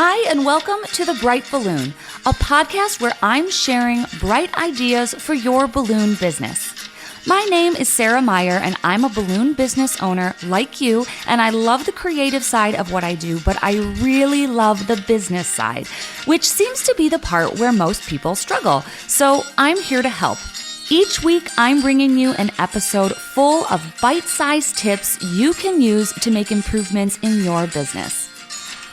Hi, and welcome to The Bright Balloon, a podcast where I'm sharing bright ideas for your balloon business. My name is Sarah Meyer, and I'm a balloon business owner like you, and I love the creative side of what I do, but I really love the business side, which seems to be the part where most people struggle. So I'm here to help. Each week, I'm bringing you an episode full of bite-sized tips you can use to make improvements in your business.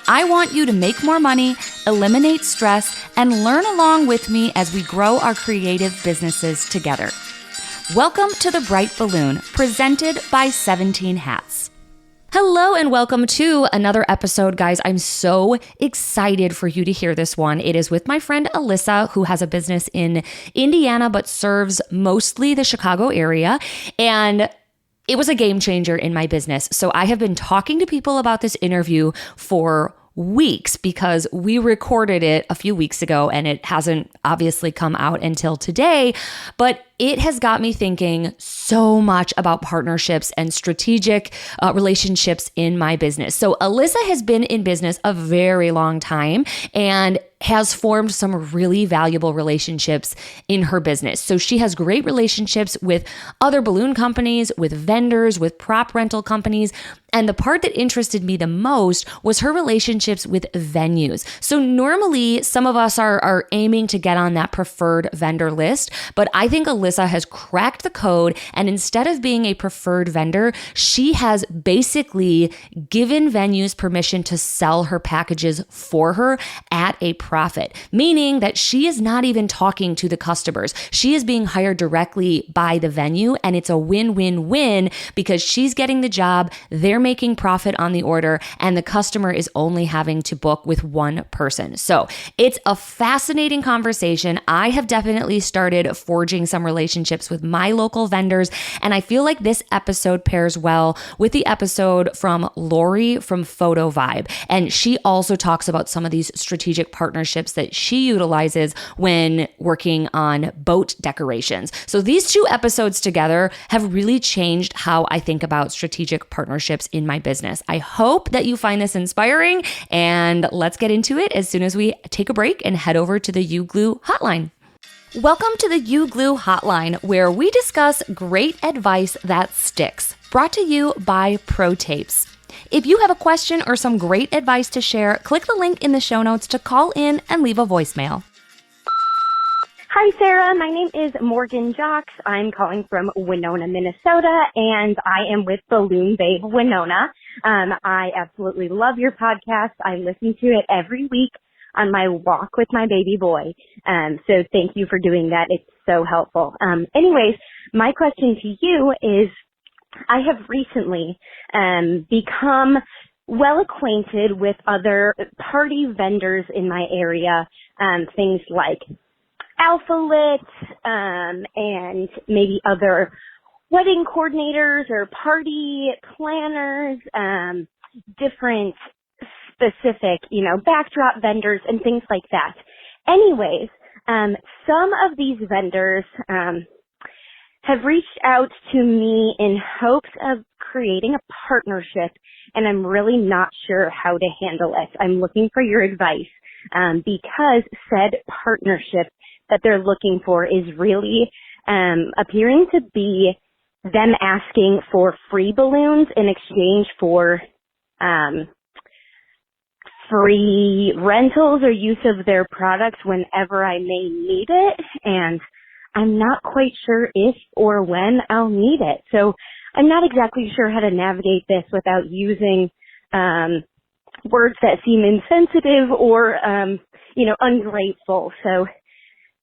I want you to make more money, eliminate stress, and learn along with me as we grow our creative businesses together. Welcome to The Bright Balloon, presented by 17 Hats. Hello and welcome to another episode, guys. I'm so excited for you to hear this one. It is with my friend Alyssa, who has a business in Indiana but serves mostly the Chicago area. And it was a game changer in my business. So I have been talking to people about this interview for weeks because we recorded it a few weeks ago and it hasn't obviously come out until today, but it has got me thinking so much about partnerships and strategic relationships in my business. So Alyssa has been in business a very long time and has formed some really valuable relationships in her business. So she has great relationships with other balloon companies, with vendors, with prop rental companies. And the part that interested me the most was her relationships with venues. So normally some of us are aiming to get on that preferred vendor list, but I think Alyssa has cracked the code, and instead of being a preferred vendor, she has basically given venues permission to sell her packages for her at a profit, meaning that she is not even talking to the customers. She is being hired directly by the venue, and it's a win-win-win because she's getting the job, they're making profit on the order, and the customer is only having to book with one person. So it's a fascinating conversation. I have definitely started forging some relationships with my local vendors, and I feel like this episode pairs well with the episode from Lori from Photo Vibe. And she also talks about some of these strategic partnerships that she utilizes when working on boat decorations. So these two episodes together have really changed how I think about strategic partnerships in my business. I hope that you find this inspiring, and let's get into it as soon as we take a break and head over to the UGlue hotline. Welcome to the UGlue hotline, where we discuss great advice that sticks. Brought to you by Pro Tapes. If you have a question or some great advice to share, click the link in the show notes to call in and leave a voicemail. Hi, Sarah. My name is Morgan Jocks. I'm calling from Winona, Minnesota, and I am with Balloon Babe Winona. I absolutely love your podcast. I listen to it every week on my walk with my baby boy. So thank you for doing that. It's so helpful. Anyways, my question to you is, I have recently become well acquainted with other party vendors in my area, things like Alpha Lit, and maybe other wedding coordinators or party planners, different specific, backdrop vendors and things like that. Anyways, some of these vendors have reached out to me in hopes of creating a partnership, and I'm really not sure how to handle it. I'm looking for your advice because said partnership that they're looking for is really appearing to be them asking for free balloons in exchange for free rentals or use of their products whenever I may need it, and I'm not quite sure if or when I'll need it. So I'm not exactly sure how to navigate this without using words that seem insensitive or ungrateful. So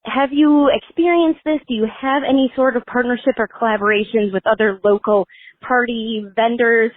have you experienced this? Do you have any sort of partnership or collaborations with other local party vendors?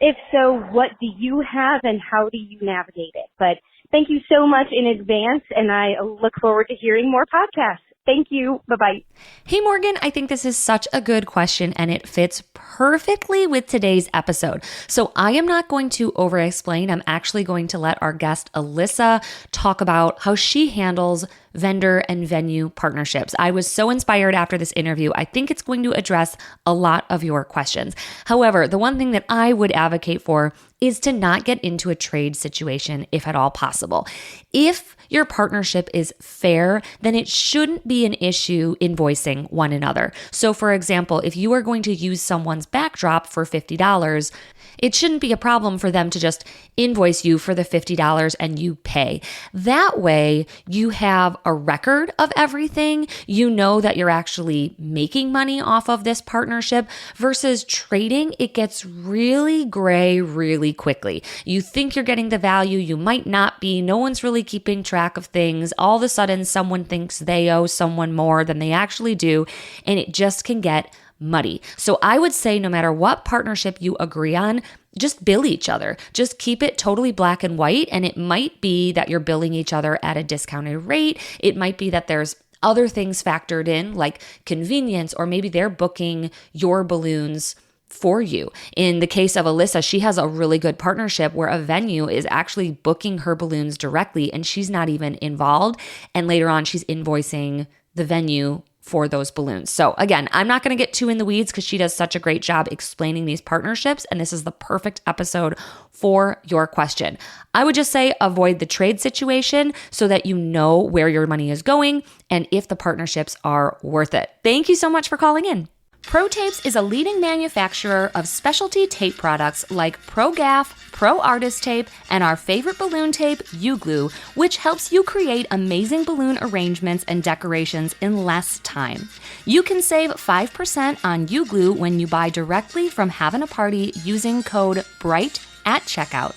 If so, what do you have and how do you navigate it? But thank you so much in advance, and I look forward to hearing more podcasts. Thank you. Bye-bye. Hey, Morgan, I think this is such a good question and it fits perfectly with today's episode. So I am not going to over-explain. I'm actually going to let our guest, Alyssa, talk about how she handles vendor and venue partnerships. I was so inspired after this interview. I think it's going to address a lot of your questions. However, the one thing that I would advocate for is to not get into a trade situation if at all possible. If your partnership is fair, then it shouldn't be an issue invoicing one another. So for example, if you are going to use someone's backdrop for $50, it shouldn't be a problem for them to just invoice you for the $50 and you pay. That way, you have a record of everything. You know that you're actually making money off of this partnership versus trading. It gets really gray really quickly. You think you're getting the value, you might not be. No one's really keeping track of things. All of a sudden, someone thinks they owe someone more than they actually do, and it just can get muddy. So I would say no matter what partnership you agree on, just bill each other. Just keep it totally black and white. And it might be that you're billing each other at a discounted rate. It might be that there's other things factored in like convenience, or maybe they're booking your balloons for you. In the case of Alyssa, she has a really good partnership where a venue is actually booking her balloons directly and she's not even involved. And later on, she's invoicing the venue for those balloons. So again, I'm not going to get too in the weeds because she does such a great job explaining these partnerships, and this is the perfect episode for your question. I would just say avoid the trade situation so that you know where your money is going and if the partnerships are worth it. Thank you so much for calling in. Pro Tapes is a leading manufacturer of specialty tape products like Pro Gaff, Pro Artist Tape, and our favorite balloon tape, U-Glue, which helps you create amazing balloon arrangements and decorations in less time. You can save 5% on U-Glue when you buy directly from Having a Party using code BRIGHT at checkout.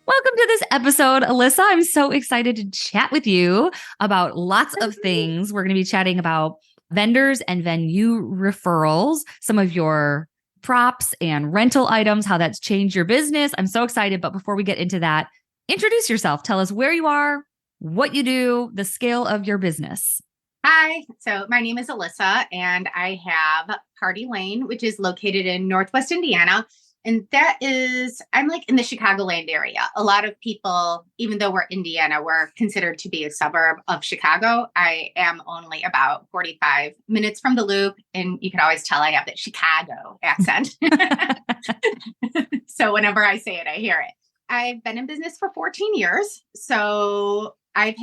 Welcome to this episode, Alyssa. I'm so excited to chat with you about lots of things. We're going to be chatting about vendors and venue referrals, some of your props and rental items, how that's changed your business. I'm so excited. But before we get into that, introduce yourself. Tell us where you are, what you do, the scale of your business. Hi. So my name is Alyssa and I have Party Lane, which is located in Northwest Indiana. And I'm like in the Chicagoland area. A lot of people, even though we're Indiana, we're considered to be a suburb of Chicago. I am only about 45 minutes from the Loop. And you can always tell I have that Chicago accent. So whenever I say it, I hear it. I've been in business for 14 years. So I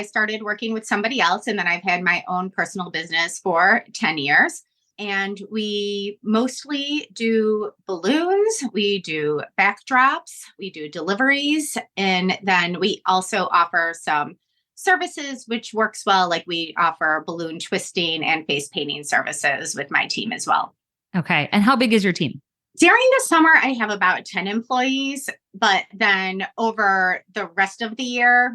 started working with somebody else, and then I've had my own personal business for 10 years. And we mostly do balloons, we do backdrops, we do deliveries, and then we also offer some services, which works well. Like we offer balloon twisting and face painting services with my team as well. Okay. And how big is your team? During the summer, I have about 10 employees, but then over the rest of the year,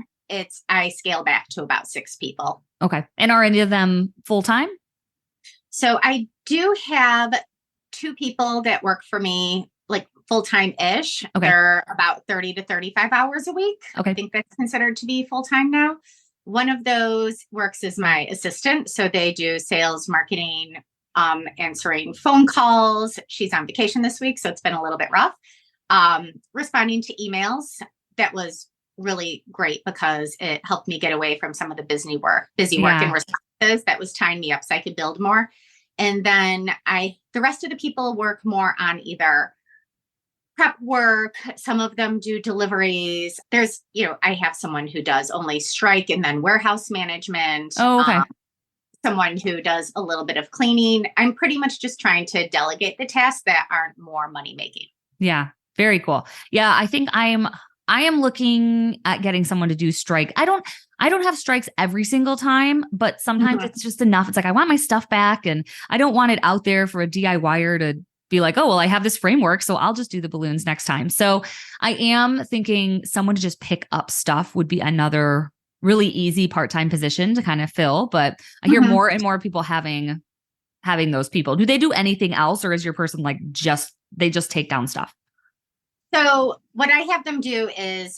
I scale back to about 6 people. Okay. And are any of them full-time? So I do have 2 people that work for me, like full-time-ish. Okay. They're about 30 to 35 hours a week. Okay. I think that's considered to be full-time now. One of those works as my assistant. So they do sales, marketing, answering phone calls. She's on vacation this week, so it's been a little bit rough. Responding to emails. That was really great because it helped me get away from some of the busy work and responses that was tying me up so I could build more. And then the rest of the people work more on either prep work. Some of them do deliveries. I have someone who does only strike and then warehouse management. Oh, okay. Someone who does a little bit of cleaning. I'm pretty much just trying to delegate the tasks that aren't more money making. Yeah. Very cool. Yeah. I think I am looking at getting someone to do strike. I don't have strikes every single time, but sometimes it's just enough. It's like, I want my stuff back and I don't want it out there for a DIYer to be like, oh, well, I have this framework, so I'll just do the balloons next time. So I am thinking someone to just pick up stuff would be another really easy part-time position to kind of fill. But I hear more and more people having those people. Do they do anything else, or is your person like they just take down stuff? So what I have them do is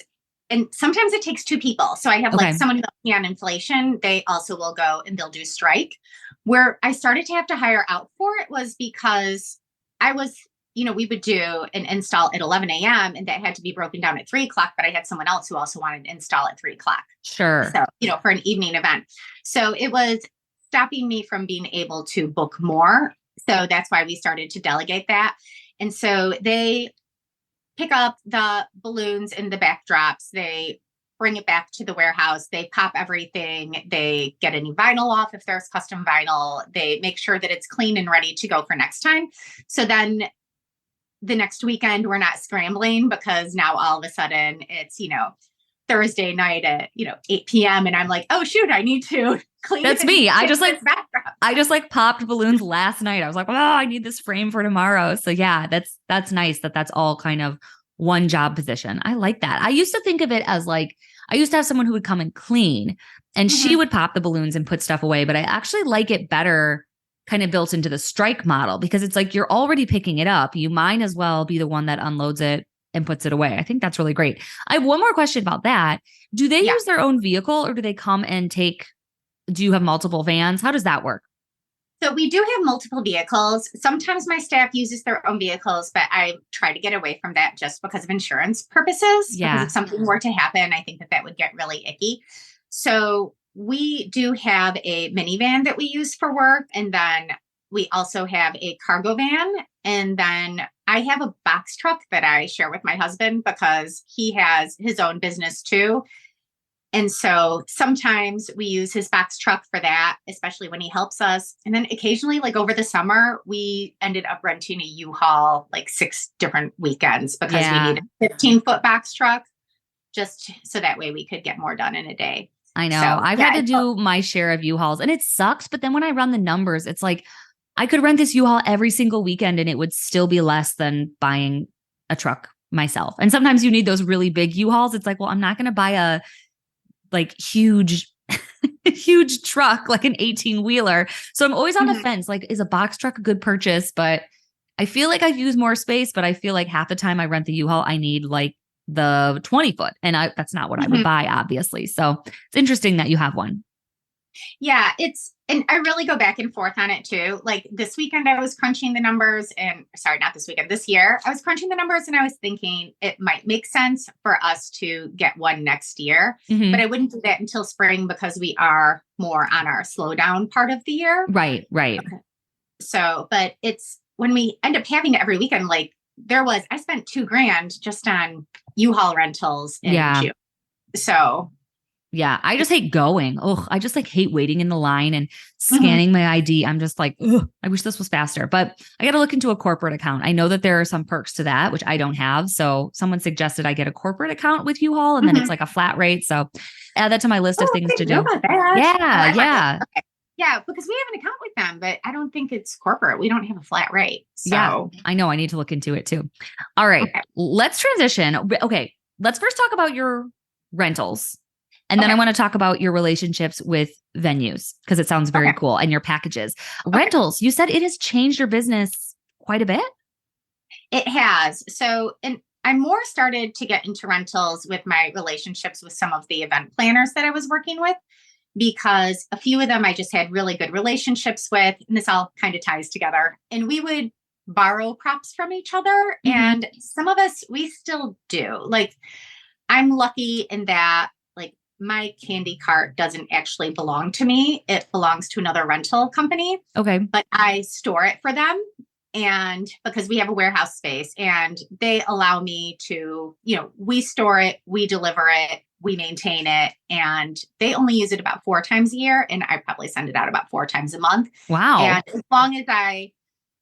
and sometimes it takes two people. So I have like Okay. someone who helps me on inflation. They also will go and they'll do strike. Where I started to have to hire out for it was because I was, we would do an install at 11 a.m. and that had to be broken down at 3 o'clock, but I had someone else who also wanted to install at 3 o'clock. Sure. So, for an evening event. So it was stopping me from being able to book more. So that's why we started to delegate that. And so they pick up the balloons and the backdrops. They bring it back to the warehouse. They pop everything. They get any vinyl off if there's custom vinyl. They make sure that it's clean and ready to go for next time. So then the next weekend, we're not scrambling because now all of a sudden it's, Thursday night at, 8 p.m. And I'm like, oh, shoot, I need to clean. That's me. I just like popped balloons last night. I was like, oh, I need this frame for tomorrow. So yeah, that's nice that's all kind of one job position. I like that. I used to think of it as like, I used to have someone who would come and clean and she would pop the balloons and put stuff away. But I actually like it better kind of built into the strike model because it's like, you're already picking it up. You might as well be the one that unloads it and puts it away. I think that's really great. I have one more question about that. Do they use their own vehicle or do they come and do you have multiple vans? How does that work? So we do have multiple vehicles. Sometimes my staff uses their own vehicles, but I try to get away from that just because of insurance purposes. Yeah. Because if something were to happen, I think that would get really icky. So we do have a minivan that we use for work. And then we also have a cargo van. And then I have a box truck that I share with my husband because he has his own business too. And so sometimes we use his box truck for that, especially when he helps us. And then occasionally, like over the summer, we ended up renting a U-Haul like 6 different weekends because we needed a 15-foot box truck just so that way we could get more done in a day. I know. So, I've had to do my share of U-Hauls and it sucks. But then when I run the numbers, it's like I could rent this U-Haul every single weekend and it would still be less than buying a truck myself. And sometimes you need those really big U-Hauls. It's like, well, I'm not going to buy a huge truck, like an 18-wheeler. So I'm always on the fence. Like, is a box truck a good purchase? But I feel like I use more space, but I feel like half the time I rent the U-Haul, I need like the 20-foot. And that's not what I would buy, obviously. So it's interesting that you have one. Yeah, and I really go back and forth on it too. Like this weekend, I was crunching the numbers not this weekend, this year, I was crunching the numbers and I was thinking it might make sense for us to get one next year, but I wouldn't do that until spring because we are more on our slowdown part of the year. Right. Okay. So, but it's when we end up having it every weekend, like I spent $2,000 just on U-Haul rentals in June. So yeah, I just hate going. Oh, I just hate waiting in the line and scanning my ID. I'm just like, I wish this was faster, but I got to look into a corporate account. I know that there are some perks to that, which I don't have. So someone suggested I get a corporate account with U-Haul and then it's like a flat rate. So add that to my list of things to do. Yeah. Okay. Yeah, because we have an account with them, but I don't think it's corporate. We don't have a flat rate. So. Yeah, I know. I need to look into it too. All right, let's transition. Okay, let's first talk about your rentals. And then I want to talk about your relationships with venues because it sounds very cool and your packages. Rentals, you said it has changed your business quite a bit. It has. So, and I more started to get into rentals with my relationships with some of the event planners that I was working with, because a few of them I just had really good relationships with, and this all kind of ties together. And we would borrow props from each other. And some of us, we still do. Like, I'm lucky in that my candy cart doesn't actually belong to me. It belongs to another rental company. Okay. But I store it for them. And because we have a warehouse space and they allow me to, we store it, we deliver it, we maintain it, and they only use it about 4 times a year. And I probably send it out about 4 times a month. Wow. And as long as I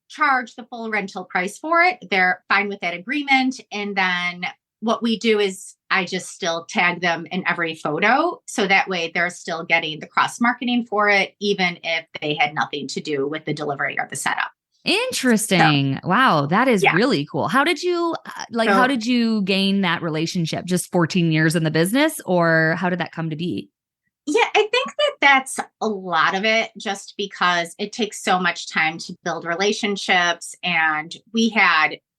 charge the full rental price for it, they're fine with that agreement. And then what we do is I just still tag them in every photo. So that way they're still getting the cross marketing for it, even if they had nothing to do with the delivery or the setup. Interesting. So, wow. That is really cool. How did you how did you gain that relationship? Just 14 years in the business, or how did that come to be? Yeah, I think that's a lot of it, just because it takes so much time to build relationships. And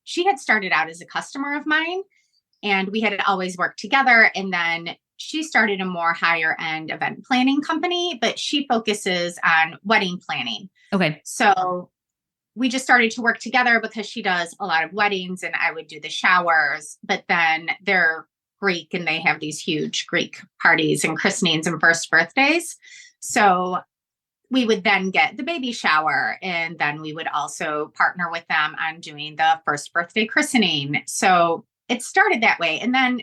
she had started out as a customer of mine. and we had always worked together. And then she started a more higher end event planning company, but she focuses on wedding planning. Okay. So we just started to work together because she does a lot of weddings and I would do the showers, but then they're Greek and they have these huge Greek parties and christenings and first birthdays. So we would then get the baby shower, and then we would also partner with them on doing the first birthday christening. So it started that way. And then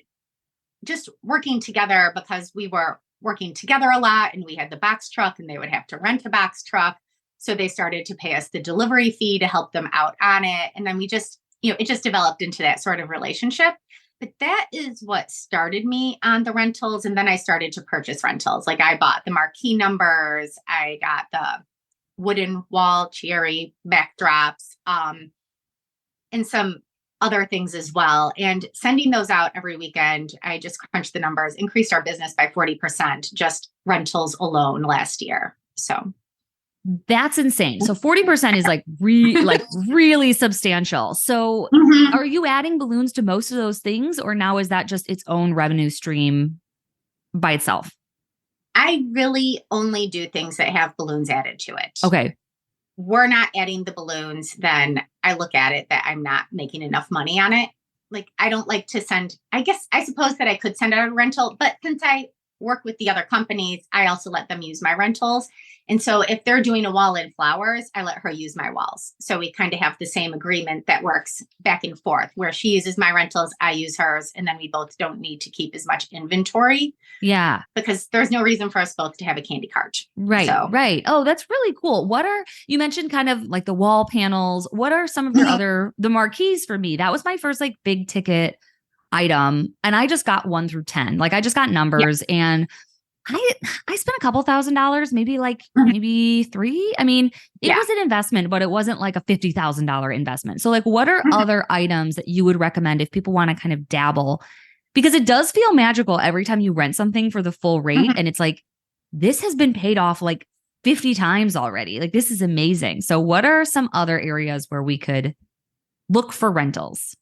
just working together, because we were working together a lot and we had the box truck and they would have to rent a box truck. So they started to pay us the delivery fee to help them out on it. And then we just, it just developed into that sort of relationship. But that is what started me on the rentals. And then I started to purchase rentals. Like I bought the marquee numbers. I got the wooden wall cherry backdrops, and some other things as well. And sending those out every weekend, I just crunched the numbers, increased our business by 40%, just rentals alone last year. So that's insane. So 40% is like really substantial. So are you adding balloons to most of those things, or now is that just its own revenue stream by itself? I really only do things that have balloons added to it. Okay. We're not adding the balloons, then I look at it that I'm not making enough money on it. Like I don't like to send, I suppose that I could send out a rental, but since I work with the other companies, I also let them use my rentals. And so if they're doing a wall in flowers, I let her use my walls. So we kind of have the same agreement that works back and forth, where she uses my rentals, I use hers, and then we both don't need to keep as much inventory. Yeah. Because there's no reason for us both to have a candy cart. Right. So. Right. Oh, that's really cool. You mentioned kind of like the wall panels. What are some of your the marquees for me? That was my first like big ticket item. And I just got 1 through 10. Like I just got numbers and I spent a couple $1,000s, maybe 3. I mean, it was an investment, but it wasn't like a $50,000 investment. So like, what are other items that you would recommend if people want to kind of dabble? Because it does feel magical every time you rent something for the full rate. And it's like, this has been paid off like 50 times already. Like, this is amazing. So what are some other areas where we could look for rentals?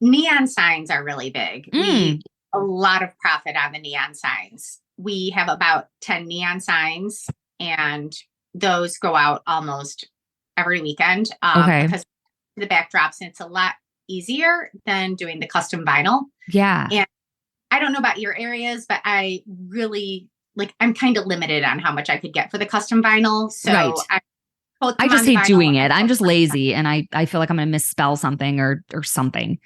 Neon signs are really big. A lot of profit on the neon signs. We have about 10 neon signs, and those go out almost every weekend because the backdrops, and it's a lot easier than doing the custom vinyl. Yeah. And I don't know about your areas, but I really I'm kind of limited on how much I could get for the custom vinyl. So I just hate doing it. I'm just lazy, and I feel like I'm going to misspell something or something.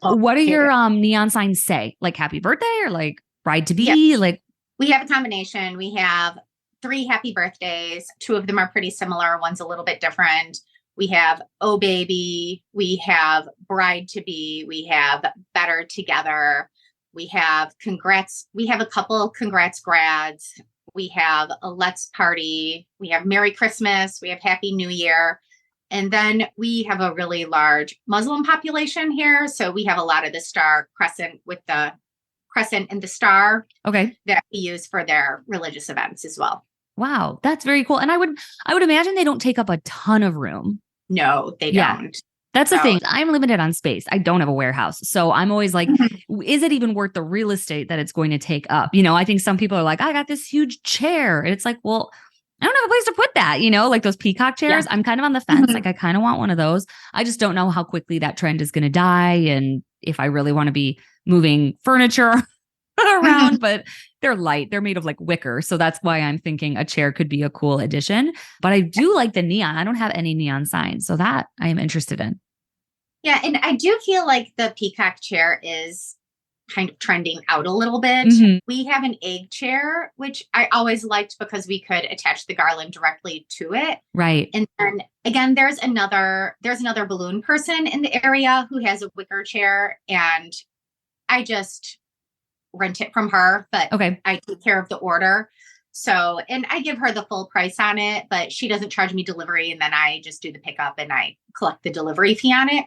What do your neon signs say? Like happy birthday or like bride to be? Like we have a combination. We have 3 happy birthdays. 2 of them are pretty similar. One's a little bit different. We have oh baby. We have bride to be. We have better together. We have congrats. We have a couple congrats grads. We have a let's party. We have Merry Christmas. We have Happy New Year. And then we have a really large Muslim population here. So we have a lot of the star crescent with the crescent and the star that we use for their religious events as well. Wow, that's very cool. And I would imagine they don't take up a ton of room. No, they don't. That's the thing. I'm limited on space. I don't have a warehouse. So I'm always like, is it even worth the real estate that it's going to take up? I think some people are like, I got this huge chair. And it's like, well, I don't have a place to put that, like those peacock chairs. I'm kind of on the fence. Like I kind of want one of those. I just don't know how quickly that trend is going to die. And if I really want to be moving furniture around, but they're light. They're made of like wicker. So that's why I'm thinking a chair could be a cool addition. But I do like the neon. I don't have any neon signs. So that I am interested in. Yeah. And I do feel like the peacock chair is kind of trending out a little bit. We have an egg chair, which I always liked because we could attach the garland directly to it. Right. And then again, there's another balloon person in the area who has a wicker chair, and I just rent it from her, but I take care of the order. So, and I give her the full price on it, but she doesn't charge me delivery. And then I just do the pickup and I collect the delivery fee on it.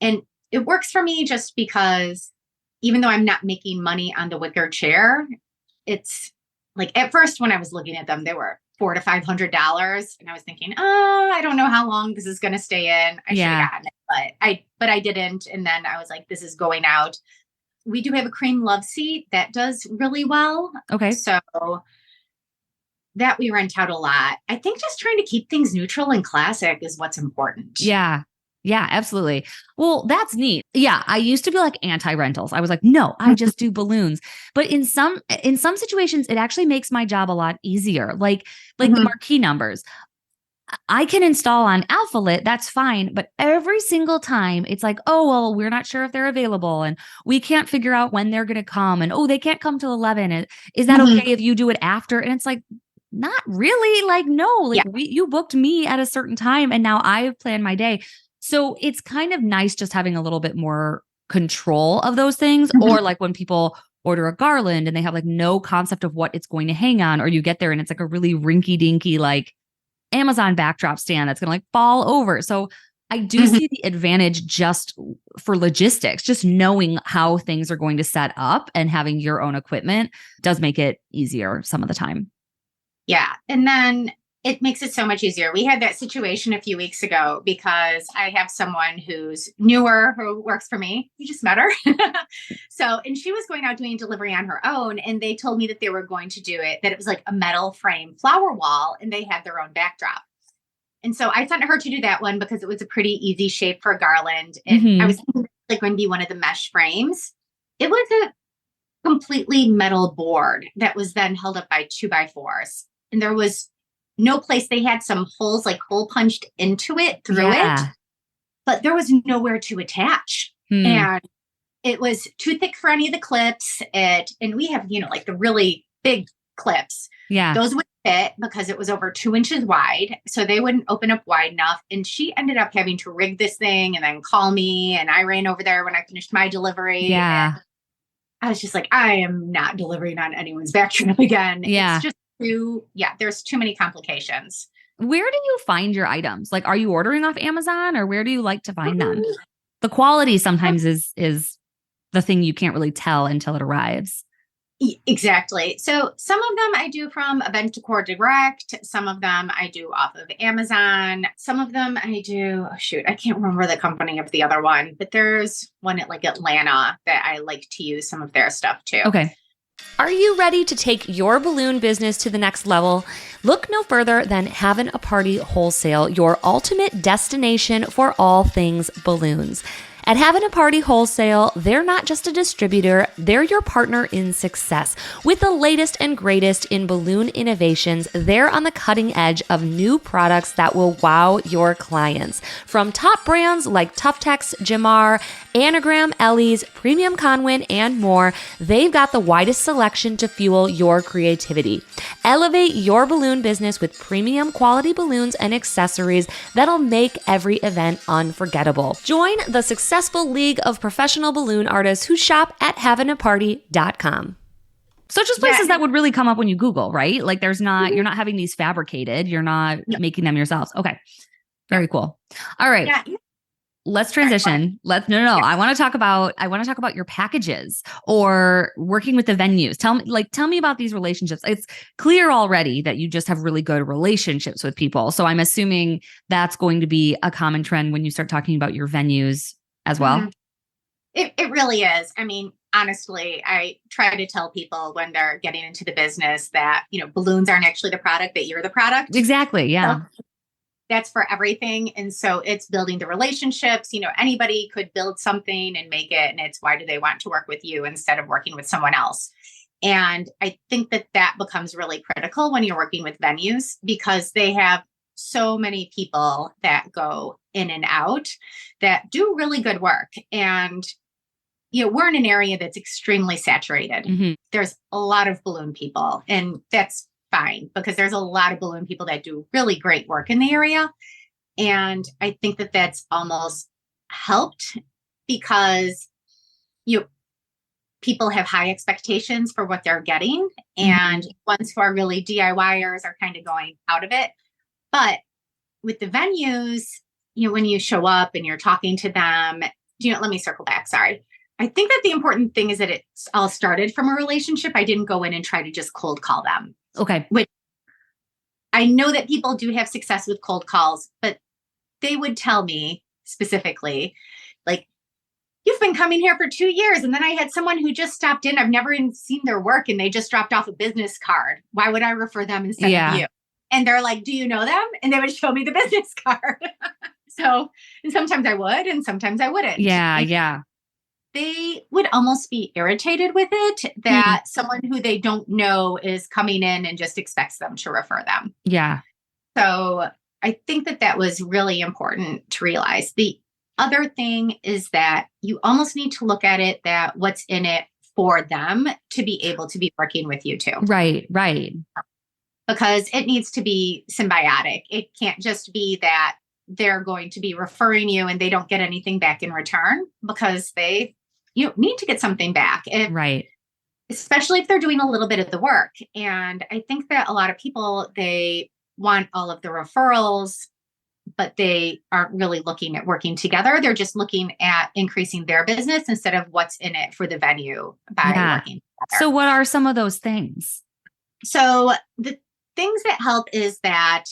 And it works for me just because even though I'm not making money on the wicker chair, it's like at first when I was looking at them, they were $400 to $500. And I was thinking, I don't know how long this is going to stay in. I should have gotten it, but I didn't. And then I was like, this is going out. we do have a cream love seat that does really well. Okay. So that we rent out a lot. I think just trying to keep things neutral and classic is what's important. Yeah. Yeah, absolutely. Well, that's neat. Yeah, I used to be like anti-rentals. I was like, no, I just do balloons. But in some situations, it actually makes my job a lot easier. Like the marquee numbers. I can install on AlphaLit, that's fine. But every single time it's like, oh, well, we're not sure if they're available and we can't figure out when they're going to come. And oh, they can't come till 11. And is that okay if you do it after? And it's like, not really. Like, no, like you booked me at a certain time and now I've planned my day. So it's kind of nice just having a little bit more control of those things. Or like when people order a garland and they have like no concept of what it's going to hang on, or you get there and it's like a really rinky dinky, like Amazon backdrop stand that's going to like fall over. So I do see the advantage just for logistics, just knowing how things are going to set up and having your own equipment does make it easier some of the time. Yeah. And then it makes it so much easier. We had that situation a few weeks ago because I have someone who's newer who works for me. We just met her. And she was going out doing delivery on her own. And they told me that they were going to do it, that it was like a metal frame flower wall and they had their own backdrop. And so I sent her to do that one because it was a pretty easy shape for a garland. And I was thinking like going to be one of the mesh frames. It was a completely metal board that was then held up by 2x4s. And there was no place. They had some holes, like hole punched into it through it, but there was nowhere to attach. And it was too thick for any of the clips. And we have, like the really big clips. Yeah. Those would fit because it was over 2 inches wide. So they wouldn't open up wide enough. And she ended up having to rig this thing and then call me. And I ran over there when I finished my delivery. Yeah. And I was just like, I am not delivering on anyone's backdrop again. Yeah. It's just there's too many complications. Where do you find your items? Like, are you ordering off Amazon or where do you like to find them? The quality sometimes is the thing you can't really tell until it arrives. Exactly. So some of them I do from Event Decor Direct. Some of them I do off of Amazon. Some of them I do, I can't remember the company of the other one, but there's one at like Atlanta that I like to use some of their stuff too. Okay. Are you ready to take your balloon business to the next level? Look no further than Having a Party Wholesale, your ultimate destination for all things balloons. At Having a Party Wholesale, they're not just a distributor, they're your partner in success. With the latest and greatest in balloon innovations, they're on the cutting edge of new products that will wow your clients. From top brands like Tuftex, Jamar, Anagram, Ellie's, Premium Conwin, and more, they've got the widest selection to fuel your creativity. Elevate your balloon business with premium quality balloons and accessories that'll make every event unforgettable. Join the successful league of professional balloon artists who shop at havingaparty.com. So just places that would really come up when you Google, right? Like you're not having these fabricated, you're not making them yourselves. Okay. Very cool. All right. Yeah. Let's transition. I want to talk about your packages or working with the venues. Tell me about these relationships. It's clear already that you just have really good relationships with people. So I'm assuming that's going to be a common trend when you start talking about your venues as well. It really is. I mean, honestly, I try to tell people when they're getting into the business that, balloons aren't actually the product, that you're the product. Exactly. Yeah. So that's for everything. And so it's building the relationships. Anybody could build something and make it. And it's why do they want to work with you instead of working with someone else? And I think that becomes really critical when you're working with venues because they have so many people that go in and out that do really good work. And, we're in an area that's extremely saturated. Mm-hmm. There's a lot of balloon people, and that's fine because there's a lot of balloon people that do really great work in the area. And I think that that's almost helped because people have high expectations for what they're getting. And ones who are really DIYers are kind of going out of it. But with the venues, when you show up and you're talking to them, let me circle back. Sorry. I think that the important thing is that it's all started from a relationship. I didn't go in and try to just cold call them. Okay. Which I know that people do have success with cold calls, but they would tell me specifically, like, you've been coming here for 2 years. And then I had someone who just stopped in. I've never even seen their work and they just dropped off a business card. Why would I refer them instead of you? And they're like, do you know them? And they would show me the business card. So, and sometimes I would, and sometimes I wouldn't. Yeah. They would almost be irritated with it that someone who they don't know is coming in and just expects them to refer them. Yeah. So I think that was really important to realize. The other thing is that you almost need to look at it that what's in it for them to be able to be working with you too. Right. Because it needs to be symbiotic. It can't just be that they're going to be referring you and they don't get anything back in return, because they need to get something back. Right. Especially if they're doing a little bit of the work. And I think that a lot of people, they want all of the referrals, but they aren't really looking at working together. They're just looking at increasing their business instead of what's in it for the venue by working together. So what are some of those things? So the things that help is that,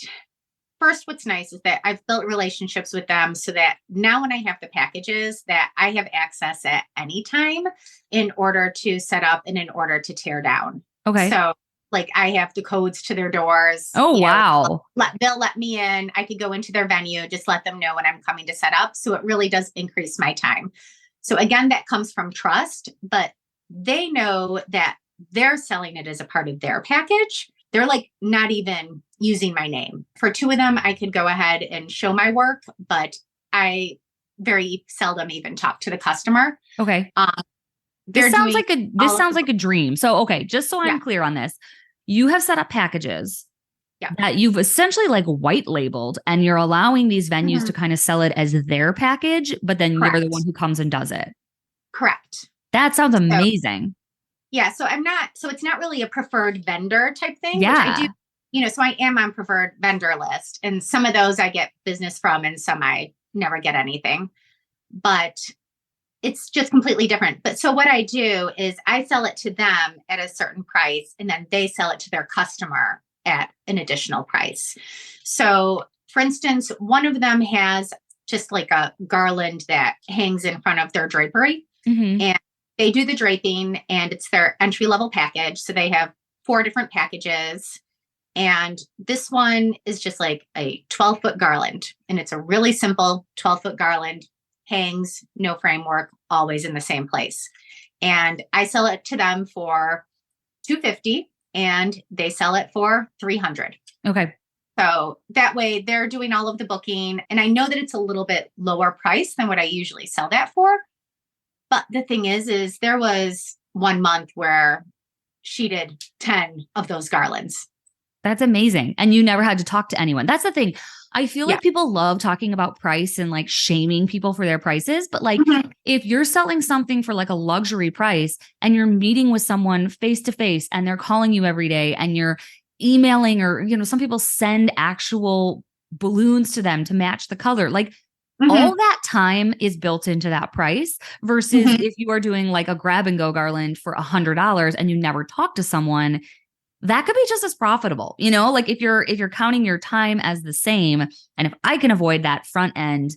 first, what's nice is that I've built relationships with them so that now when I have the packages, that I have access at any time in order to set up and in order to tear down. Okay. So like I have the codes to their doors. Oh, wow. They'll let me in. I could go into their venue, just let them know when I'm coming to set up. So it really does increase my time. So again, that comes from trust, but they know that they're selling it as a part of their package. They're like not even using my name. For 2 of them, I could go ahead and show my work, but I very seldom even talk to the customer. Okay. This sounds like a dream. So, okay, just so I'm clear on this, you have set up packages that you've essentially like white labeled, and you're allowing these venues to kind of sell it as their package, but then you're the one who comes and does it. Correct. That sounds amazing. So it's not really a preferred vendor type thing. Yeah. Which I do, so I am on preferred vendor list, and some of those I get business from and some I never get anything, but it's just completely different. But so what I do is I sell it to them at a certain price, and then they sell it to their customer at an additional price. So for instance, one of them has just like a garland that hangs in front of their drapery, and they do the draping, and it's their entry level package. So they have 4 different packages. And this one is just like a 12-foot garland. And it's a really simple 12-foot garland, hangs, no framework, always in the same place. And I sell it to them for $250 and they sell it for $300. Okay. So that way they're doing all of the booking. And I know that it's a little bit lower price than what I usually sell that for. But the thing is there was 1 month where she did 10 of those garlands. That's amazing. And you never had to talk to anyone. That's the thing. I feel like people love talking about price and like shaming people for their prices. But like if you're selling something for like a luxury price and you're meeting with someone face to face and they're calling you every day and you're emailing, or, some people send actual balloons to them to match the color. Like all that time is built into that price versus if you are doing like a grab and go garland for $100 and you never talk to someone, that could be just as profitable. Like if you're counting your time as the same, and if I can avoid that front end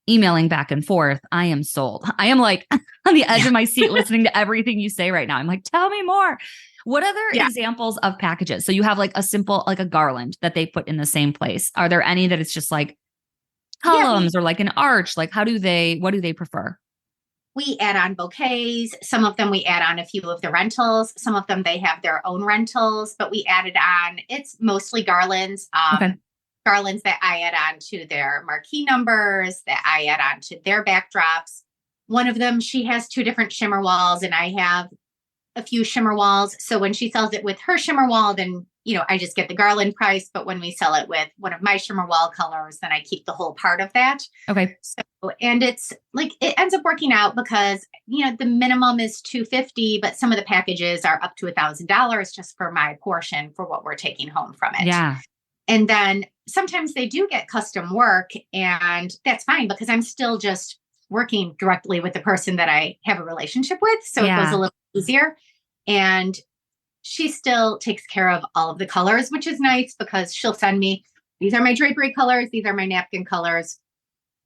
emailing back and forth, I am sold. I am like on the edge of my seat listening to everything you say right now. I'm like, tell me more. What other examples of packages? So you have like a simple, like a garland that they put in the same place. Are there any that it's just like columns or like an arch? Like what do they prefer? We add on bouquets. Some of them we add on a few of the rentals. Some of them they have their own rentals, but we added on, it's mostly garlands. Garlands that I add on to their marquee numbers, that I add on to their backdrops. One of them, she has 2 different shimmer walls and I have a few shimmer walls. So when she sells it with her shimmer wall, then, I just get the garland price. But when we sell it with one of my shimmer wall colors, then I keep the whole part of that. Okay. So, and it's like, it ends up working out because, the minimum is $250, but some of the packages are up to $1,000 just for my portion for what we're taking home from it. Yeah. And then sometimes they do get custom work, and that's fine because I'm still just working directly with the person that I have a relationship with. So it goes a little easier. And she still takes care of all of the colors, which is nice because she'll send me, these are my drapery colors. These are my napkin colors.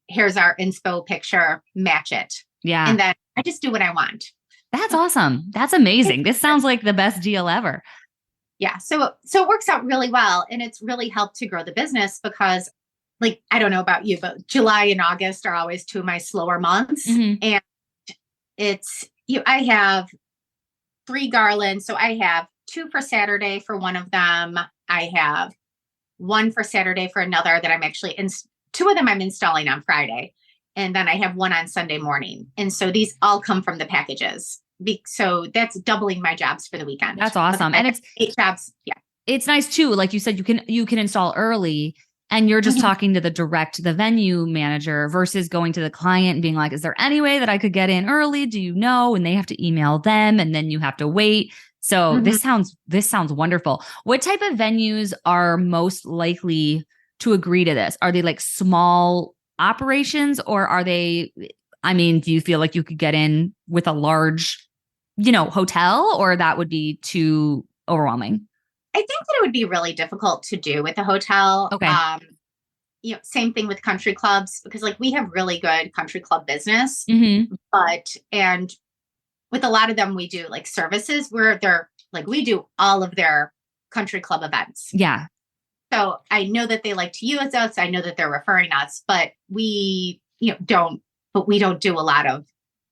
Here's our inspo picture, match it. Yeah. And then I just do what I want. That's awesome. That's amazing. This sounds like the best deal ever. Yeah. So it works out really well. And it's really helped to grow the business because, like, I don't know about you, but July and August are always two of my slower months. Mhm. And I have 3 garlands. So I have 2 for Saturday for one of them. I have 1 for Saturday for another that I'm actually 2 of them I'm installing on Friday. And then I have 1 on Sunday morning. And so these all come from the packages. So that's doubling my jobs for the weekend. That's awesome. And it's 8 jobs. Yeah. It's nice too. Like you said, you can install early and you're just talking to the venue manager versus going to the client and being like, is there any way that I could get in early? Do you know? And they have to email them and then you have to wait. So this sounds wonderful. What type of venues are most likely to agree to this? Are they like small operations or are they, do you feel like you could get in with a large, hotel or that would be too overwhelming? I think that it would be really difficult to do with a hotel. Okay. Same thing with country clubs, because like we have really good country club business, Mm-hmm. and with a lot of them, we do like services where they're like, we do all of their country club events. Yeah. So I know that they like to use us. I know that they're referring us, but we don't do a lot of,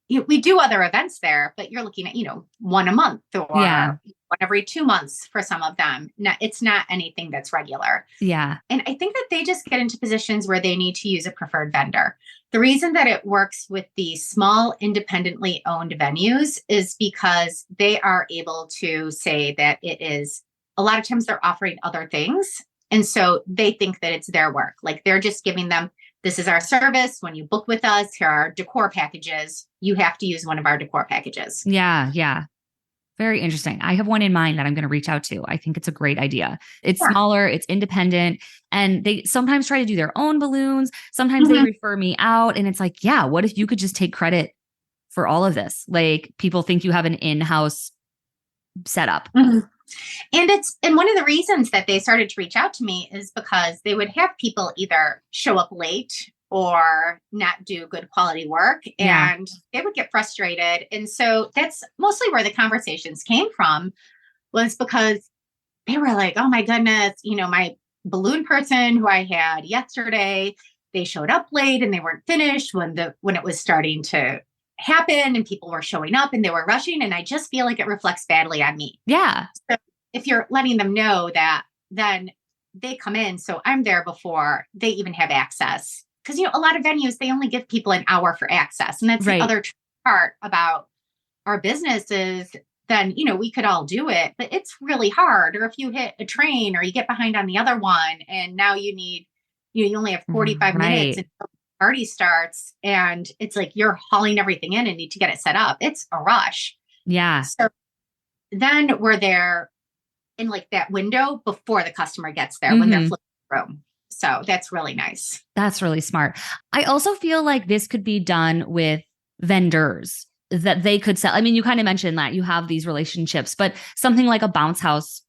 we do other events there, but you're looking at, 1 a month or 1 every 2 months for some of them. It's not anything that's regular. Yeah. And I think that they just get into positions where they need to use a preferred vendor. The reason that it works with the small independently owned venues is because they are able to say that it is, a lot of times they're offering other things. And so they think that it's their work. Like they're just giving them, this is our service. When you book with us, here are our decor packages. You have to use one of our decor packages. Yeah. Yeah. Very interesting. I have one in mind that I'm going to reach out to. I think it's a great idea. It's smaller, it's independent, and they sometimes try to do their own balloons. Sometimes they refer me out and it's like, yeah, what if you could just take credit for all of this? Like people think you have an in-house setup. Mm-hmm. And one of the reasons that they started to reach out to me is because they would have people either show up late or not do good quality work, and they would get frustrated. And so that's mostly where the conversations came from, was because they were like, oh my goodness, my balloon person who I had yesterday, they showed up late and they weren't finished when it was starting to happen and people were showing up and they were rushing. And I just feel like it reflects badly on me. Yeah. So if you're letting them know that, then they come in. So I'm there before they even have access. Because, a lot of venues, they only give people an hour for access. And that's the other part about our business is then, we could all do it, but it's really hard. Or if you hit a train or you get behind on the other one and now you need, you only have 45 minutes until the party starts. And it's like you're hauling everything in and need to get it set up. It's a rush. Yeah. So then we're there in like that window before the customer gets there when they're flipping the room. So that's really nice. That's really smart. I also feel like this could be done with vendors that they could sell. You kind of mentioned that you have these relationships, but something like a bounce house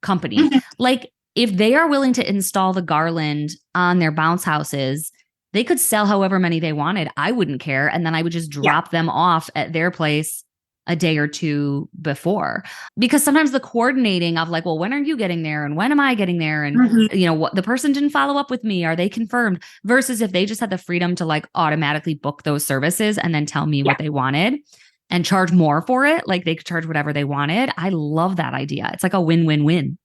company, like if they are willing to install the garland on their bounce houses, they could sell however many they wanted. I wouldn't care. And then I would just drop them off at their place a day or two before, because sometimes the coordinating of like, well, when are you getting there? And when am I getting there? And what the person didn't follow up with me. Are they confirmed? Versus if they just had the freedom to like automatically book those services and then tell me what they wanted and charge more for it. Like they could charge whatever they wanted. I love that idea. It's like a win-win-win.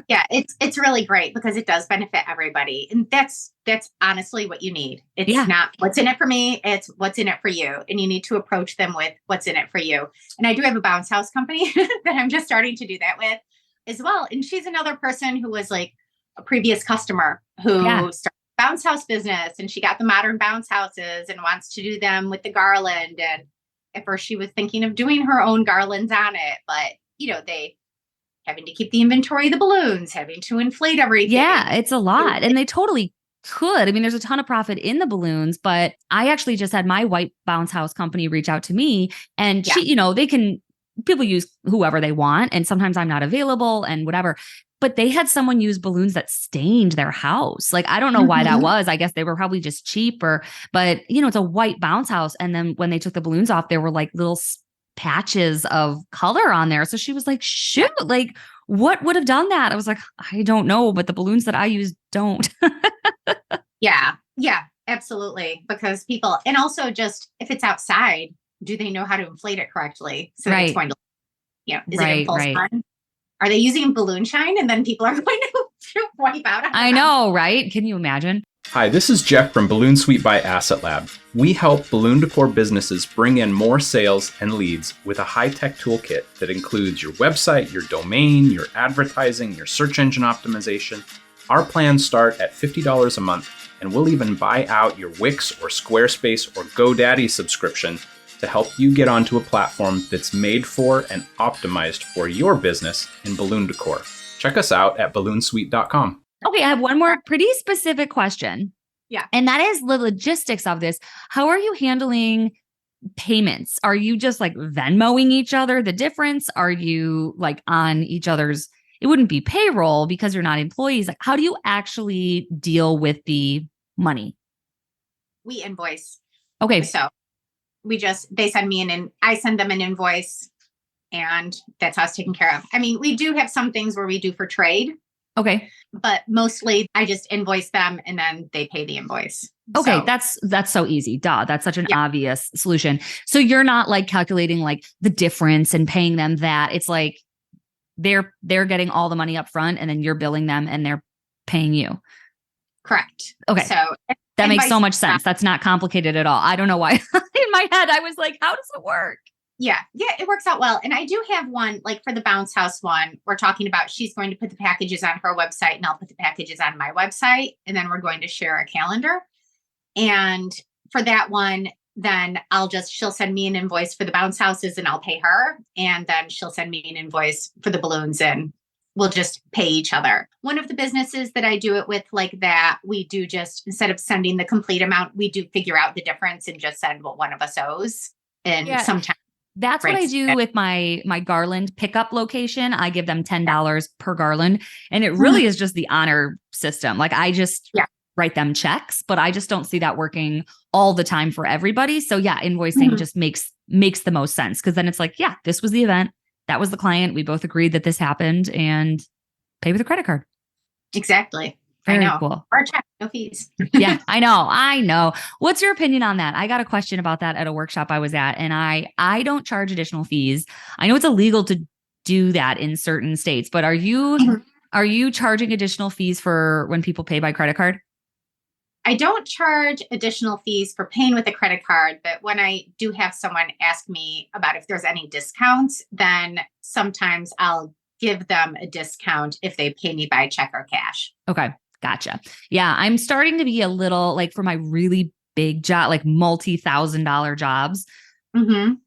Yeah, it's really great because it does benefit everybody. And that's honestly what you need. It's not what's in it for me, it's what's in it for you. And you need to approach them with what's in it for you. And I do have a bounce house company that I'm just starting to do that with as well. And she's another person who was like a previous customer who started a bounce house business, and she got the modern bounce houses and wants to do them with the garland. And at first she was thinking of doing her own garlands on it, but they having to keep the inventory of the balloons, having to inflate everything. Yeah, it's a lot. And they totally could. There's a ton of profit in the balloons, but I actually just had my white bounce house company reach out to me, and she, people use whoever they want. And sometimes I'm not available and whatever. but they had someone use balloons that stained their house. Like, I don't know why that was. I guess they were probably just cheaper, but it's a white bounce house. And then when they took the balloons off, there were like little patches of color on there. So she was like, shoot, like what would have done that? I was like, I don't know, but the balloons that I use don't. Yeah. Yeah, absolutely. Because people, and also just if it's outside, do they know how to inflate it correctly? So that it's going to, is it in full sun? Are they using balloon shine and then people are going to wipe out? I know, right? Can you imagine? Hi, this is Jeff from Balloon Suite by Asset Lab. We help balloon decor businesses bring in more sales and leads with a high-tech toolkit that includes your website, your domain, your advertising, your search engine optimization. Our plans start at $50 a month, and we'll even buy out your Wix or Squarespace or GoDaddy subscription to help you get onto a platform that's made for and optimized for your business in balloon decor. Check us out at balloonsuite.com. Okay, I have one more pretty specific question. Yeah. And that is the logistics of this. How are you handling payments? Are you just like Venmoing each other the difference? Are you like on each other's, it wouldn't be payroll because you're not employees. Like, how do you actually deal with the money? We invoice. Okay. So they send me I send them an invoice and that's how it's taken care of. I mean, we do have some things where we do for trade. Okay. But mostly I just invoice them and then they pay the invoice. Okay. So, that's so easy. Duh. That's such an obvious solution. So you're not like calculating like the difference and paying them that. It's like they're getting all the money up front and then you're billing them and they're paying you. Correct. Okay. So that makes so much sense. That's not complicated at all. I don't know why in my head I was like, how does it work? Yeah, it works out well. And I do have one, like for the bounce house one, we're talking about she's going to put the packages on her website and I'll put the packages on my website. And then we're going to share a calendar. And for that one, then she'll send me an invoice for the bounce houses and I'll pay her. And then she'll send me an invoice for the balloons and we'll just pay each other. One of the businesses that I do it with like that, we do just, instead of sending the complete amount, we do figure out the difference and just send what one of us owes. And sometimes that's what I do with my garland pickup location. I give them $10 per garland. And it really is just the honor system. Like I just write them checks, but I just don't see that working all the time for everybody. So invoicing just makes the most sense. Cause then it's like, this was the event. That was the client. We both agreed that this happened and pay with a credit card. Exactly. Very I know. cool. Or check, no fees. Yeah, I know. What's your opinion on that? I got a question about that at a workshop I was at, and I don't charge additional fees. I know it's illegal to do that in certain states, but are you charging additional fees for when people pay by credit card? I don't charge additional fees for paying with a credit card, but when I do have someone ask me about if there's any discounts, then sometimes I'll give them a discount if they pay me by check or cash. Okay. Gotcha. Yeah. I'm starting to be a little like for my really big job, like multi-$1,000 jobs.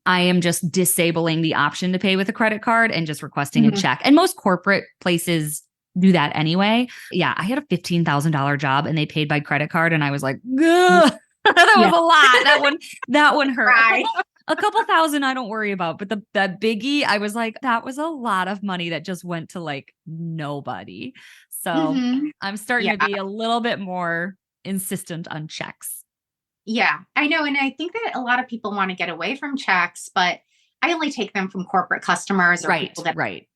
I am just disabling the option to pay with a credit card and just requesting a check. And most corporate places do that anyway. Yeah. I had a $15,000 job and they paid by credit card. And I was like, that was a lot. That one hurt. Right. A couple thousand I don't worry about, but that biggie, I was like, that was a lot of money that just went to like nobody. So I'm starting to be a little bit more insistent on checks. Yeah, I know. And I think that a lot of people want to get away from checks, but I only take them from corporate customers or people that. Right.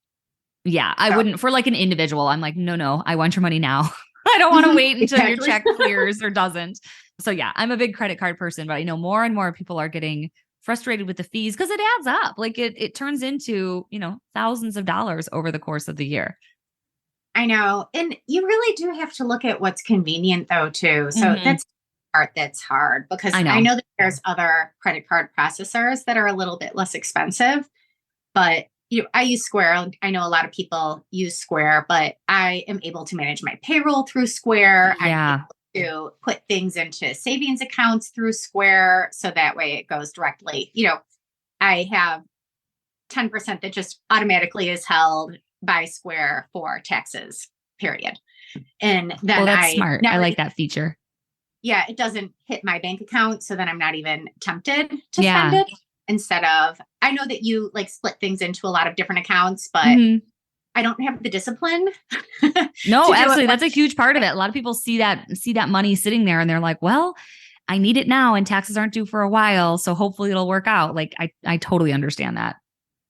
Yeah. I wouldn't for like an individual. I'm like, no, I want your money now. I don't want to wait until your check clears or doesn't. So I'm a big credit card person, but I know more and more people are getting frustrated with the fees because it adds up. Like it turns into, thousands of dollars over the course of the year. I know. And you really do have to look at what's convenient though, too. So that's the part that's hard because I know that there's other credit card processors that are a little bit less expensive, but I use Square. I know a lot of people use Square, but I am able to manage my payroll through Square. I'm able to put things into savings accounts through Square. So that way it goes directly. I have 10% that just automatically is held by Square for taxes, period. And then that's smart. I like that feature. Yeah, it doesn't hit my bank account. So then I'm not even tempted to spend it instead of, I know that you like split things into a lot of different accounts, but I don't have the discipline. No, absolutely. That's a huge part of it. A lot of people see that money sitting there and they're like, well, I need it now and taxes aren't due for a while. So hopefully it'll work out. Like I totally understand that.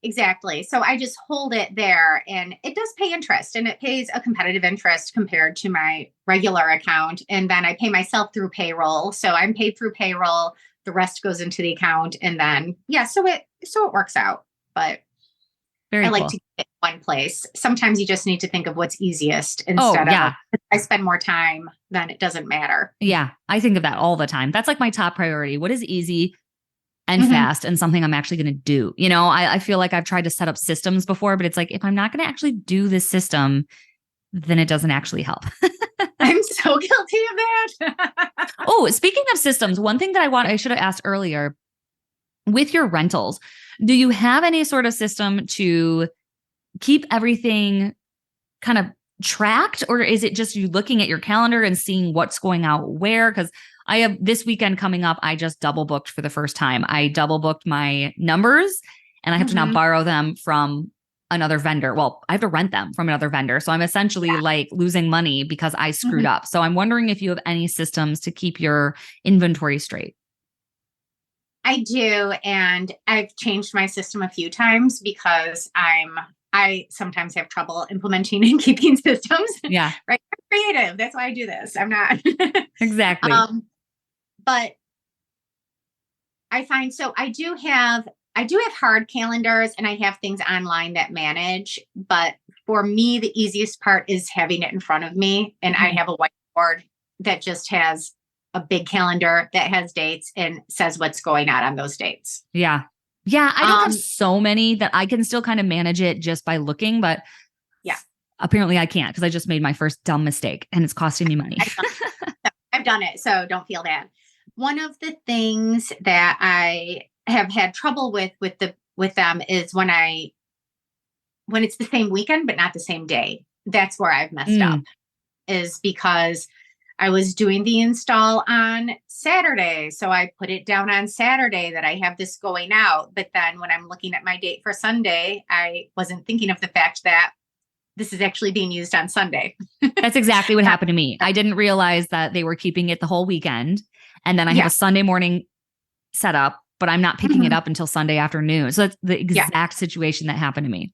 Exactly. So I just hold it there, and it does pay interest, and it pays a competitive interest compared to my regular account. And then I pay myself through payroll. So I'm paid through payroll. The rest goes into the account. And then, so it works out, but Very I like cool. to get one place. Sometimes you just need to think of what's easiest instead of I spend more time, then it doesn't matter. Yeah. I think of that all the time. That's like my top priority. What is easy and fast and something I'm actually going to do? You know, I feel like I've tried to set up systems before, but it's like, if I'm not going to actually do this system, then it doesn't actually help. I'm so guilty of that. Oh, speaking of systems, one thing that I should have asked earlier, with your rentals, do you have any sort of system to keep everything kind of tracked, or is it just you looking at your calendar and seeing what's going out where? Because I have this weekend coming up. I just double booked for the first time. I double booked my numbers and I have to now borrow them from another vendor. Well, I have to rent them from another vendor. So I'm essentially like losing money because I screwed up. So I'm wondering if you have any systems to keep your inventory straight. I do. And I've changed my system a few times because I sometimes have trouble implementing and keeping systems. Yeah. Right. I'm creative. That's why I do this. I'm not. Exactly. But I find, so I do have hard calendars and I have things online that manage, but for me, the easiest part is having it in front of me. And I have a whiteboard that just has a big calendar that has dates and says what's going on those dates. Yeah. Yeah. I don't have so many that I can still kind of manage it just by looking, but apparently I can't because I just made my first dumb mistake and it's costing me money. I've done it. So don't feel bad. One of the things that I have had trouble with them is when it's the same weekend, but not the same day. That's where I've messed up, is because I was doing the install on Saturday. So I put it down on Saturday that I have this going out. But then when I'm looking at my date for Sunday, I wasn't thinking of the fact that this is actually being used on Sunday. That's exactly what happened to me. I didn't realize that they were keeping it the whole weekend. And then I have a Sunday morning set up, but I'm not picking it up until Sunday afternoon. So that's the exact situation that happened to me.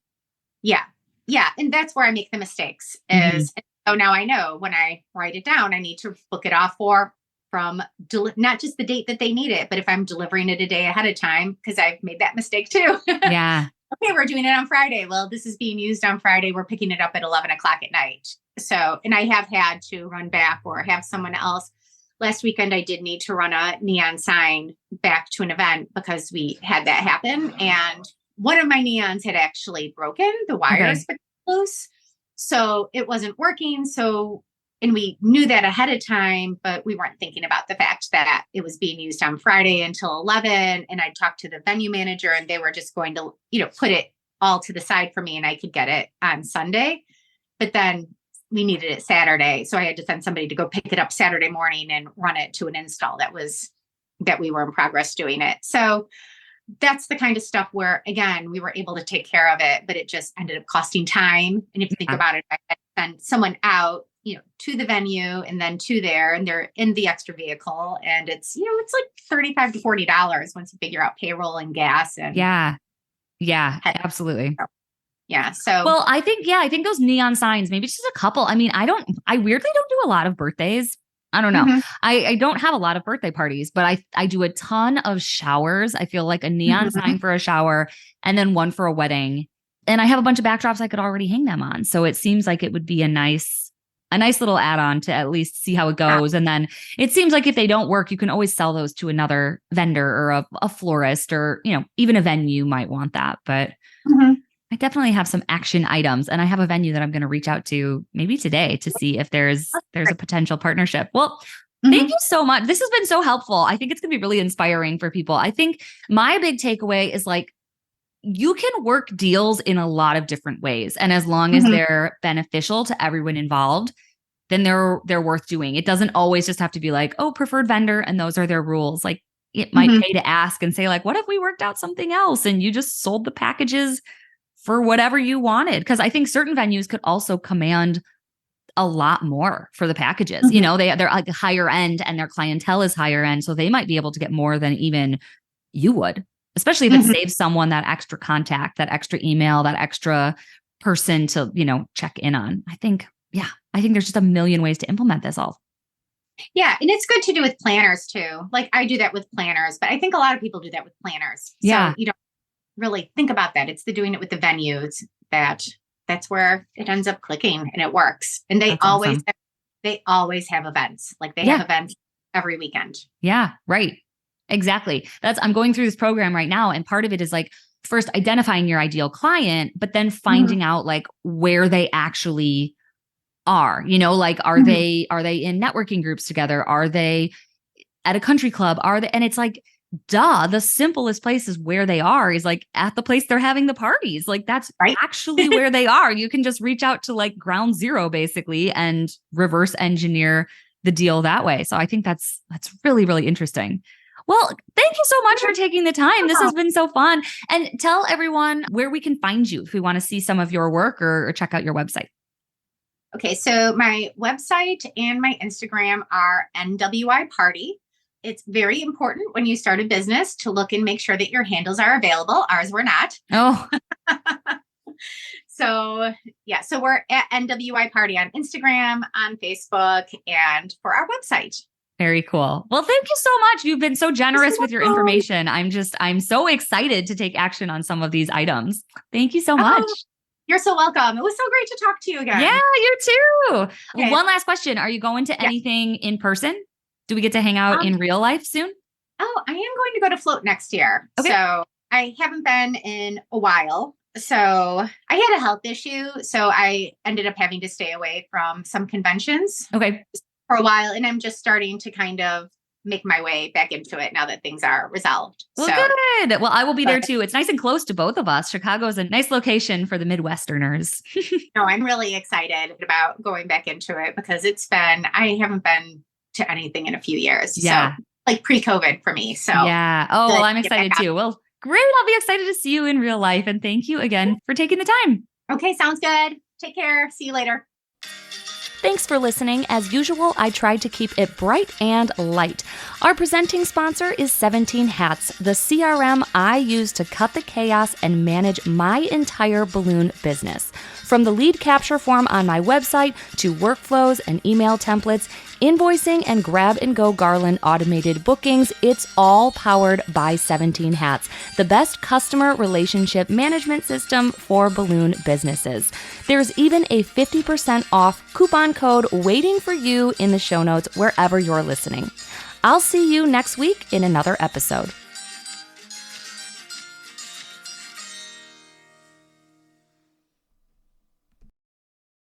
Yeah. Yeah. And that's where I make the mistakes is, so now I know when I write it down, I need to book it off from not just the date that they need it, but if I'm delivering it a day ahead of time, because I've made that mistake too. Yeah. Okay, we're doing it on Friday. Well, this is being used on Friday. We're picking it up at 11 o'clock at night. So, and I have had to run back or have someone else. Last weekend, I did need to run a neon sign back to an event because we had that happen. And one of my neons had actually broken. The wires were loose. So it wasn't working. And we knew that ahead of time, but we weren't thinking about the fact that it was being used on Friday until 11. And I talked to the venue manager and they were just going to, put it all to the side for me and I could get it on Sunday. But then we needed it Saturday. So I had to send somebody to go pick it up Saturday morning and run it to an install that we were in progress doing it. So that's the kind of stuff where, again, we were able to take care of it, but it just ended up costing time. And if you think about it, I had to send someone out, to the venue and then to there, and they're in the extra vehicle. And it's, it's like $35 to $40 once you figure out payroll and gas. And yeah, absolutely. Yeah. So, well, I think those neon signs, maybe just a couple. I mean, I weirdly don't do a lot of birthdays. I don't know. I don't have a lot of birthday parties, but I do a ton of showers. I feel like a neon sign for a shower and then one for a wedding. And I have a bunch of backdrops I could already hang them on. So it seems like it would be a nice little add-on to at least see how it goes. And then it seems like if they don't work, you can always sell those to another vendor or a florist or, even a venue might want that. But I definitely have some action items and I have a venue that I'm going to reach out to maybe today to see if there's a potential partnership. Well, thank you so much. This has been so helpful. I think it's going to be really inspiring for people. I think my big takeaway is like, you can work deals in a lot of different ways. And as long as they're beneficial to everyone involved, then they're worth doing. It doesn't always just have to be like, oh, preferred vendor, and those are their rules. Like it might pay to ask and say like, what if we worked out something else and you just sold the packages for whatever you wanted. Because I think certain venues could also command a lot more for the packages. You know, they're like higher end and their clientele is higher end. So they might be able to get more than even you would, especially if it saves someone that extra contact, that extra email, that extra person to, check in on. I think there's just a million ways to implement this all. Yeah. And it's good to do with planners too. Like I do that with planners, but I think a lot of people do that with planners. Yeah. So you don't really think about that. It's the doing it with the venues that's where it ends up clicking and it works. And they always have events. Like they have events every weekend. Yeah, right. Exactly. I'm going through this program right now. And part of it is like first identifying your ideal client, but then finding out like where they actually are, like, are they in networking groups together? Are they at a country club? And it's like, duh, the simplest place is where they are is like at the place they're having the parties. Like that's actually where they are. You can just reach out to like ground zero basically and reverse engineer the deal that way. So I think that's really, really interesting. Well, thank you so much for taking the time. This has been so fun. And tell everyone where we can find you if we want to see some of your work or check out your website. Okay, so my website and my Instagram are NWI Party. It's very important when you start a business to look and make sure that your handles are available. Ours were not. Oh. So we're at NWI Party on Instagram, on Facebook, and for our website. Very cool. Well, thank you so much. You've been so generous with your information. I'm so excited to take action on some of these items. Thank you so much. You're so welcome. It was so great to talk to you again. Yeah, you too. Okay. One last question. Are you going to anything in person? Do we get to hang out in real life soon? Oh, I am going to go to Float next year. Okay. So I haven't been in a while. So I had a health issue. So I ended up having to stay away from some conventions for a while. And I'm just starting to kind of make my way back into it now that things are resolved. Well, good. Well, I will be there too. It's nice and close to both of us. Chicago is a nice location for the Midwesterners. No, I'm really excited about going back into it because I haven't been to anything in a few years. Yeah. So like pre-COVID for me. So yeah. Oh, well, I'm excited too. Well, great. I'll be excited to see you in real life. And thank you again for taking the time. Okay. Sounds good. Take care. See you later. Thanks for listening. As usual, I tried to keep it bright and light. Our presenting sponsor is 17 Hats, the CRM I use to cut the chaos and manage my entire balloon business. From the lead capture form on my website to workflows and email templates, invoicing and grab-and-go garland automated bookings, it's all powered by 17 Hats, the best customer relationship management system for balloon businesses. There's even a 50% off coupon code waiting for you in the show notes wherever you're listening. I'll see you next week in another episode.